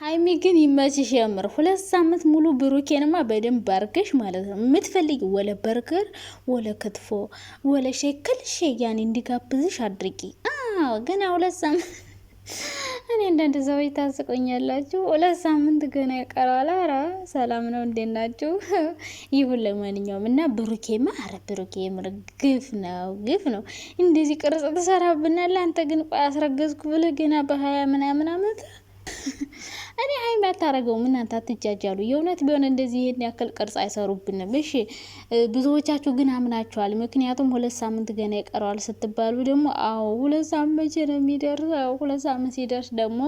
ሀይሚ ግን ይመችሽ የምር 2 ሳምንት ሙሉ ብሩኬንማ በደንብ አርገሽ ማለት ነው የምትፈልጊ ወለ በርገር ወለ ክትፎ ወለ ሼክል ሼያኔ እንዲጋብዝሽ አድርጊ። ገና 2 ሳምንት እኔ እንዳንድ ሰዎች ታስቆኛላችሁ። 2 ሳምንት ገና ይቀራል። ኧረ ሰላም ነው፣ እንዴት ናችሁ? ይሁን ለማንኛውም እና ብሩኬማ ኧረ ብሩኬ የምር ግፍ ነው እንደዚህ ቅርጽ ትሰራብናለህ አንተ። ግን ቆይ አስረገዝኩ ብለህ ገና በ20 ምናምን አመት እኔ ሀይሚ አታረገውም። እናንተ አትጃጃሉ። የእውነት ቢሆን እንደዚህ ይሄን ያክል ቅርጽ አይሰሩብንም። እሺ ብዙዎቻችሁ ግን አምናችኋል። ምክንያቱም 2 ሳምንት ገና ይቀረዋል ስትባሉ ደግሞ አዎ 2 ሳምንት መቼ ነው የሚደርሰው? 2 ሳምንት ሲደርስ ደግሞ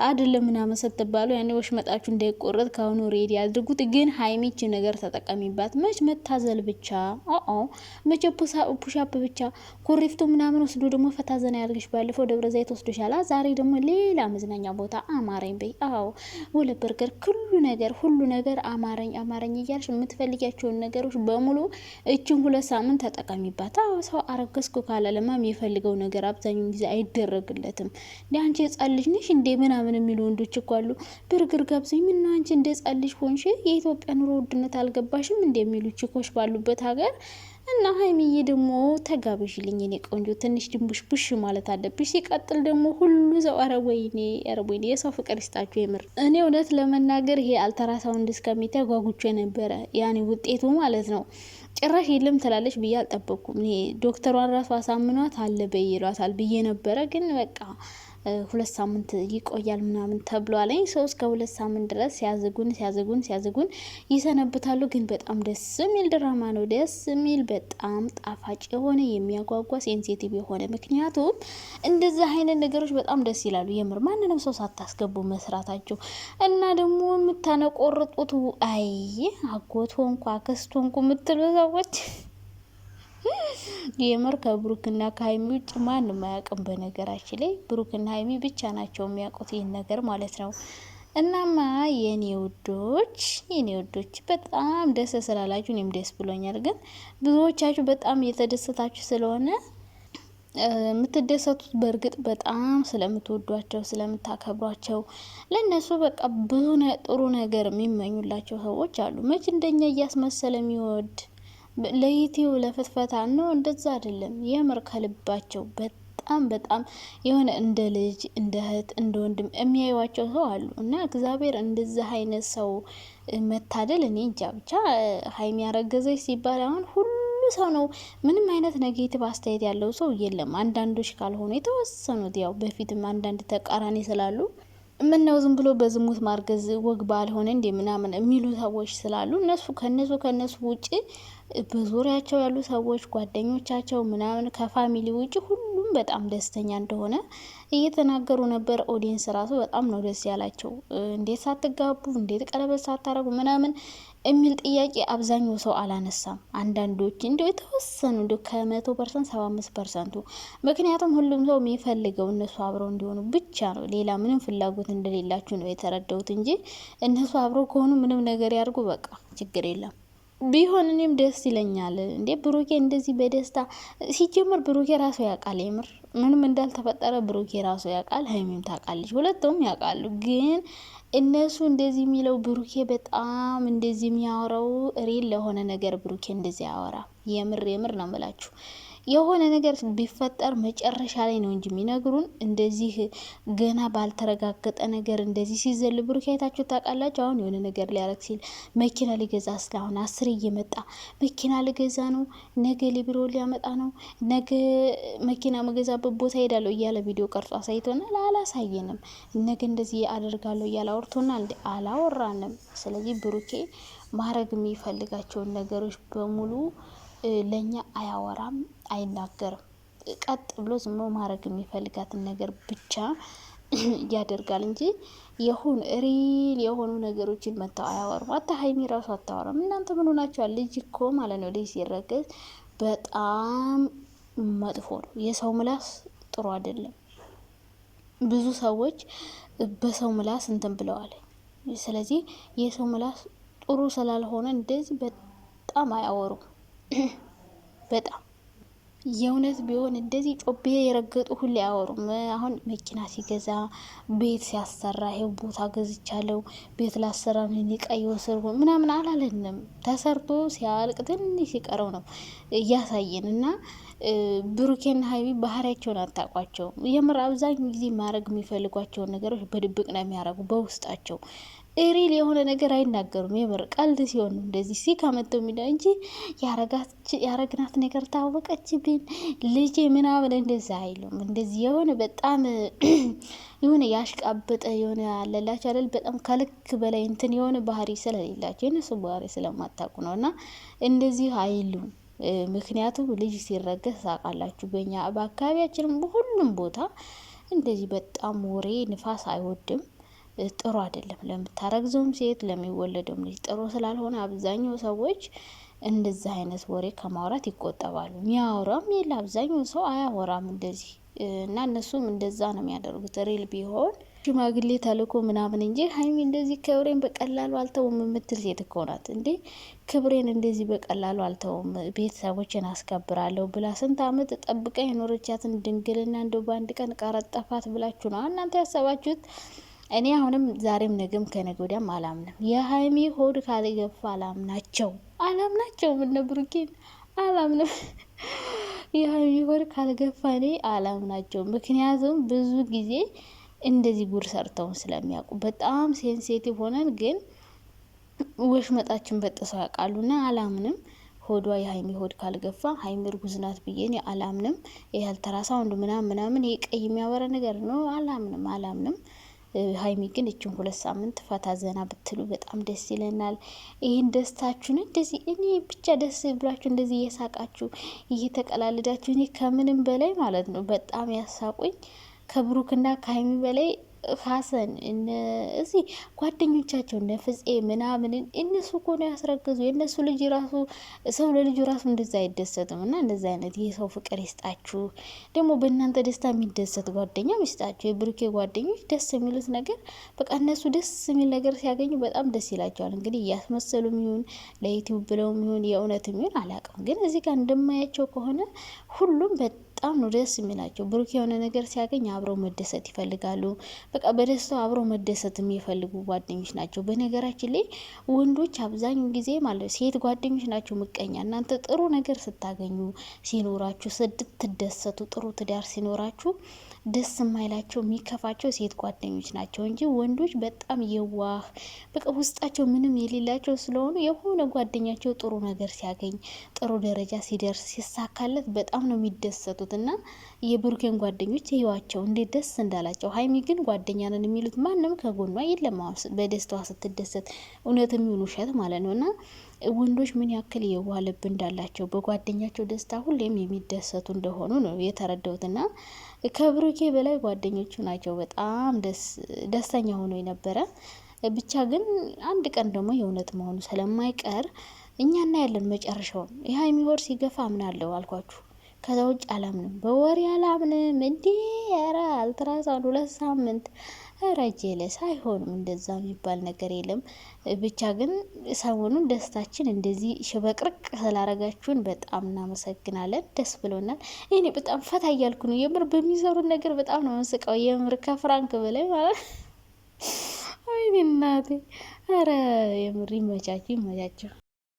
አይደለም ምናምን ስትባሉ ያኔ ወሽመጣችሁ እንዳይቆረጥ ካሁኑ ሬዲ አድርጉት። ግን ሀይሚች ነገር ተጠቀሚባት። መች መታዘል ብቻ መቼ ፑሻፕ ብቻ ኮሪፍቱ ምናምን ወስዶ ደግሞ ፈታዘና ያርግሽ። ባለፈው ደብረ ዘይት ወስዶሻላ። ዛሬ ደግሞ ሌላ መዝናኛ ቦታ አማረኝ በይ። ወለ በርገር ሁሉ ነገር አማረኝ እያልሽ የምትፈልጊያቸውን ነገሮች በሙሉ እችን 2 ሳምንት ተጠቀሚባት። ሰው አረገዝኩ ካለ ለማም የፈልገው ነገር አብዛኛውን ጊዜ አይደረግለትም። አንቺ የጻን ልጅ ነሽ እንዴ ምናምን የሚሉ ወንዶች እኮ አሉ። በርገር ጋብዘኝ ምን አንቺ እንደ ጻን ልጅ ሆንሽ? የኢትዮጵያ ኑሮ ውድነት አልገባሽም እንደሚሉ ችኮች ባሉበት ሀገር እና ሀይሚዬ ደግሞ ተጋብዥልኝ እኔ ቆንጆ፣ ትንሽ ድንቡሽ ቡሽ ማለት አለብሽ። ሲቀጥል ደግሞ ሁሉ ሰው ኧረ ወይኔ የሰው ፍቅር ይስጣችሁ የምር። እኔ እውነት ለመናገር ይሄ አልትራሳውንድ እስከሚታይ ጓጉቼ ነበረ፣ ያኔ ውጤቱ ማለት ነው። ጭራሽ የለም ትላለች ብዬ አልጠበቅኩም። ይሄ ዶክተሯን ራሱ አሳምኗት አለ በይ ይሏታል ብዬ ነበረ። ግን በቃ 2 ሳምንት ይቆያል ምናምን ተብሏለኝ። ሰው እስከ 2 ሳምንት ድረስ ሲያዝጉን ይሰነብታሉ። ግን በጣም ደስ የሚል ድራማ ነው። ደስ የሚል በጣም ጣፋጭ የሆነ የሚያጓጓ ሴንሲቲቭ የሆነ ምክንያቱም እንደዚህ አይነት ነገሮች በጣም ደስ ይላሉ። የምር ማንንም ሰው ሳታስገቡ መስራታቸው እና ደግሞ የምታነቆርጡት አጎት ሆንኩ አክስት ሆንኩ የምትሉ ሰዎች የምር ከብሩክና ከሀይሚ ውጭ ማንም አያውቅም። በነገራችን ላይ ብሩክና ሀይሚ ብቻ ናቸው የሚያውቁት ይህን ነገር ማለት ነው። እናማ የኔ ውዶች በጣም ደስ ስላላችሁ እኔም ደስ ብሎኛል። ግን ብዙዎቻችሁ በጣም እየተደሰታችሁ ስለሆነ የምትደሰቱት በእርግጥ በጣም ስለምትወዷቸው ስለምታከብሯቸው ለነሱ በቃ ብዙ ጥሩ ነገር የሚመኙላቸው ሰዎች አሉ። መች እንደኛ እያስመሰለ የሚወድ ለዩቲዩብ ለፍትፈታ ነው። እንደዛ አይደለም። የምር ከልባቸው በጣም የሆነ እንደ ልጅ እንደ እህት እንደ ወንድም የሚያዩዋቸው ሰው አሉ። እና እግዚአብሔር እንደዚህ አይነት ሰው መታደል እኔ እንጃ። ብቻ ሀይሚ ያረገዘች ሲባል አሁን ሁሉ ሰው ነው። ምንም አይነት ኔጌቲቭ አስተያየት ያለው ሰው የለም። አንዳንዶች ካልሆኑ የተወሰኑት ያው በፊትም አንዳንድ ተቃራኒ ስላሉ ምነው ዝም ብሎ በዝሙት ማርገዝ ወግ ባልሆነ እንደ ምናምን የሚሉ ሰዎች ስላሉ ከነሱ ውጪ በዙሪያቸው ያሉ ሰዎች ጓደኞቻቸው ምናምን ከፋሚሊ ውጪ ሁሉም በጣም ደስተኛ እንደሆነ እየተናገሩ ነበር። ኦዲየንስ ራሱ በጣም ነው ደስ ያላቸው። እንዴት ሳትጋቡ እንዴት ቀለበት ሳታረጉ ምናምን የሚል ጥያቄ አብዛኛው ሰው አላነሳም። አንዳንዶች እንደው የተወሰኑ እንደው ከ100% 75%። ምክንያቱም ሁሉም ሰው የሚፈልገው እነሱ አብረው እንዲሆኑ ብቻ ነው። ሌላ ምንም ፍላጎት እንደሌላችሁ ነው የተረዳሁት እንጂ እነሱ አብረው ከሆኑ ምንም ነገር ያድርጉ በቃ ችግር የለም። ቢሆን እኔም ደስ ይለኛል። እንዴ ብሩኬ እንደዚህ በደስታ ሲጀምር ብሩኬ ራሱ ያውቃል። የምር ምንም እንዳልተፈጠረ ብሩኬ ራሱ ያውቃል። ሀይሚም ታውቃለች። ሁለቱም ያውቃሉ። ግን እነሱ እንደዚህ የሚለው ብሩኬ በጣም እንደዚህ የሚያወራው ሪል ለሆነ ነገር ብሩኬ እንደዚህ ያወራ። የምር ነው የምላችሁ። የሆነ ነገር ቢፈጠር መጨረሻ ላይ ነው እንጂ የሚነግሩን እንደዚህ ገና ባልተረጋገጠ ነገር እንደዚህ ሲዘል ብሩክ አይታችሁ ታውቃላችሁ። አሁን የሆነ ነገር ሊያረግ ሲል መኪና ሊገዛ ስለአሁን 10 እየመጣ መኪና ልገዛ ነው፣ ነገ ሊብሮ ሊያመጣ ነው፣ ነገ መኪና መገዛበት ቦታ ሄዳለሁ እያለ ቪዲዮ ቀርጾ አሳይቶናል። አላሳየንም። ነገ እንደዚህ አደርጋለሁ እያለ አውርቶናል። አላወራንም። ስለዚህ ብሩኬ ማድረግ የሚፈልጋቸውን ነገሮች በሙሉ ለኛ አያወራም፣ አይናገርም። ቀጥ ብሎ ዝም ብሎ ማድረግ የሚፈልጋትን ነገር ብቻ ያደርጋል እንጂ የሆኑ ሪል የሆኑ ነገሮችን መተው አያወሩም። አታ ሀይሚ ራሱ አታወራም። እናንተ ምን ሆናችኋል? ልጅ እኮ ማለት ነው ልጅ ሲረገዝ በጣም መጥፎ ነው። የሰው ምላስ ጥሩ አይደለም። ብዙ ሰዎች በሰው ምላስ እንትን ብለዋል። ስለዚህ የሰው ምላስ ጥሩ ስላልሆነ እንደዚህ በጣም አያወሩም። በጣም የእውነት ቢሆን እንደዚህ ጮቤ የረገጡ ሁሌ አያወሩም። አሁን መኪና ሲገዛ፣ ቤት ሲያሰራ ይሄው ቦታ ገዝቻለሁ፣ ቤት ላሰራ ምን ቀይ ወስር ምናምን አላለንም። ተሰርቶ ሲያልቅ ትንሽ ሲቀረው ነው እያሳየን እና ብሩኬና ሀይሚ ባህሪያቸውን አታውቋቸውም። የምር አብዛኛው ጊዜ ማድረግ የሚፈልጓቸውን ነገሮች በድብቅ ነው የሚያደርጉ በውስጣቸው ሪል የሆነ ነገር አይናገሩም። የምር ቀልድ ሲሆን ነው እንደዚህ ሲካመተው የሚዳ እንጂ ያረግናት ነገር ታወቀችብን ልጄ ምናምን እንደዛ አይሉም። እንደዚህ የሆነ በጣም የሆነ ያሽቃበጠ የሆነ አለላቸው አይደል? በጣም ከልክ በላይ እንትን የሆነ ባህሪ ስለሌላቸው የነሱ ባህሪ ስለማታውቁ ነው። እና እንደዚህ አይሉም። ምክንያቱም ልጅ ሲረገዝ ታውቃላችሁ፣ በእኛ በአካባቢያችንም በሁሉም ቦታ እንደዚህ በጣም ወሬ ንፋስ አይወድም። ጥሩ አይደለም። ለምታረግዘውም ሴት ለሚወለደውም ልጅ ጥሩ ስላልሆነ አብዛኛው ሰዎች እንደዚህ አይነት ወሬ ከማውራት ይቆጠባሉ። የሚያወራም የለ አብዛኛው ሰው አያወራም እንደዚህ እና እነሱም እንደዛ ነው የሚያደርጉት። ሪል ቢሆን ሽማግሌ ተልኮ ምናምን እንጂ ሀይሚ እንደዚህ ክብሬን በቀላሉ አልተውም የምትል ሴት እኮ ናት እንዴ። ክብሬን እንደዚህ በቀላሉ አልተውም፣ ቤተሰቦችን አስከብራለሁ ብላ ስንት አመት ጠብቃ የኖረቻትን ድንግልና እንደው በአንድ ቀን ቀረጠፋት ብላችሁ ነው እናንተ ያሰባችሁት? እኔ አሁንም ዛሬም ነገም ከነገ ወዲያም አላምንም። የሀይሚ ሆድ ካልገፋ አላምናቸው ምን ብሩኬን አላምንም። የሀይሚ ሆድ ካልገፋ እኔ አላምናቸው። ምክንያቱም ብዙ ጊዜ እንደዚህ ጉድ ሰርተውን ስለሚያውቁ በጣም ሴንሴቲቭ ሆነን ግን ወሽመጣችን በጥሰው ያውቃሉና አላምንም። ሆዷ የሀይሚ ሆድ ካልገፋ ሀይሚ እርጉዝ ናት ብዬ እኔ አላምንም። ይህ ያልተራሳ ወንድ ምናምን ይሄ ቀይ የሚያበራ ነገር ነው። አላምንም። ሀይሚ ግን እችን 2 ሳምንት ፈታ ዘና ብትሉ በጣም ደስ ይለናል። ይህን ደስታችሁን እንደዚህ እኔ ብቻ ደስ ብላችሁ እንደዚህ እየሳቃችሁ እየተቀላለዳችሁ እኔ ከምንም በላይ ማለት ነው በጣም ያሳቁኝ ከብሩክና ከሀይሚ በላይ ሀሰን እዚህ ጓደኞቻቸው እነ ፍፄ ምናምንን እነሱ እኮ ነው ያስረገዙ። የእነሱ ልጅ ራሱ ሰው ለልጁ ራሱ እንደዛ አይደሰትም። እና እንደዚ አይነት የሰው ፍቅር ይስጣችሁ። ደግሞ በእናንተ ደስታ የሚደሰት ጓደኛ ይስጣችሁ። የብሩኬ ጓደኞች ደስ የሚሉት ነገር በቃ እነሱ ደስ የሚል ነገር ሲያገኙ በጣም ደስ ይላቸዋል። እንግዲህ እያስመሰሉም ይሁን ለዩቲዩብ ብለውም ይሁን የእውነትም ይሁን አላውቅም፣ ግን እዚህ ጋር እንደማያቸው ከሆነ ሁሉም በጣም ነው ደስ የሚላቸው። ብሩክ የሆነ ነገር ሲያገኝ አብረው መደሰት ይፈልጋሉ። በቃ በደስታው አብረው መደሰት የሚፈልጉ ጓደኞች ናቸው። በነገራችን ላይ ወንዶች አብዛኛው ጊዜ ማለት ሴት ጓደኞች ናቸው ምቀኛ። እናንተ ጥሩ ነገር ስታገኙ ሲኖራችሁ ስትደሰቱ፣ ጥሩ ትዳር ሲኖራችሁ ደስ የማይላቸው የሚከፋቸው ሴት ጓደኞች ናቸው እንጂ ወንዶች በጣም የዋህ በቃ ውስጣቸው ምንም የሌላቸው ስለሆኑ የሆነ ጓደኛቸው ጥሩ ነገር ሲያገኝ ጥሩ ደረጃ ሲደርስ ሲሳካለት በጣም ነው የሚደሰቱት። እና የብሩኬን ጓደኞች ይዋቸው እንዴት ደስ እንዳላቸው። ሀይሚ ግን ጓደኛ ነን የሚሉት ማንም ከጎኗ የለም በደስታዋ ስትደሰት፣ እውነትም ይሁን ውሸት ማለት ነው። እና ወንዶች ምን ያክል የዋህ ልብ እንዳላቸው በጓደኛቸው ደስታ ሁሌም የሚደሰቱ እንደሆኑ ነው የተረዳሁት። እና ከብሩኬ በላይ ጓደኞቹ ናቸው በጣም ደስተኛ ሆኖ የነበረ። ብቻ ግን አንድ ቀን ደግሞ የእውነት መሆኑ ስለማይቀር እኛ እናያለን መጨረሻውን። የሀይሚ ሆድ ሲገፋ አምናለሁ አልኳችሁ። ከዛ ውጭ አላምንም፣ በወሬ አላምንም። እንዴ ኧረ አልትራሳውንድ 2 ሳምንት ረጀለስ አይሆንም። እንደዛ የሚባል ነገር የለም። ብቻ ግን ሰሞኑን ደስታችን እንደዚህ ሽበቅርቅ ስላረጋችሁን በጣም እናመሰግናለን። ደስ ብሎናል። እኔ በጣም ፈታ እያልኩ ነው የምር። በሚሰሩት ነገር በጣም ነው መስቀው የምር ከፍራንክ በላይ ማለት ወይኔ እናቴ። ኧረ የምር ይመቻችሁ።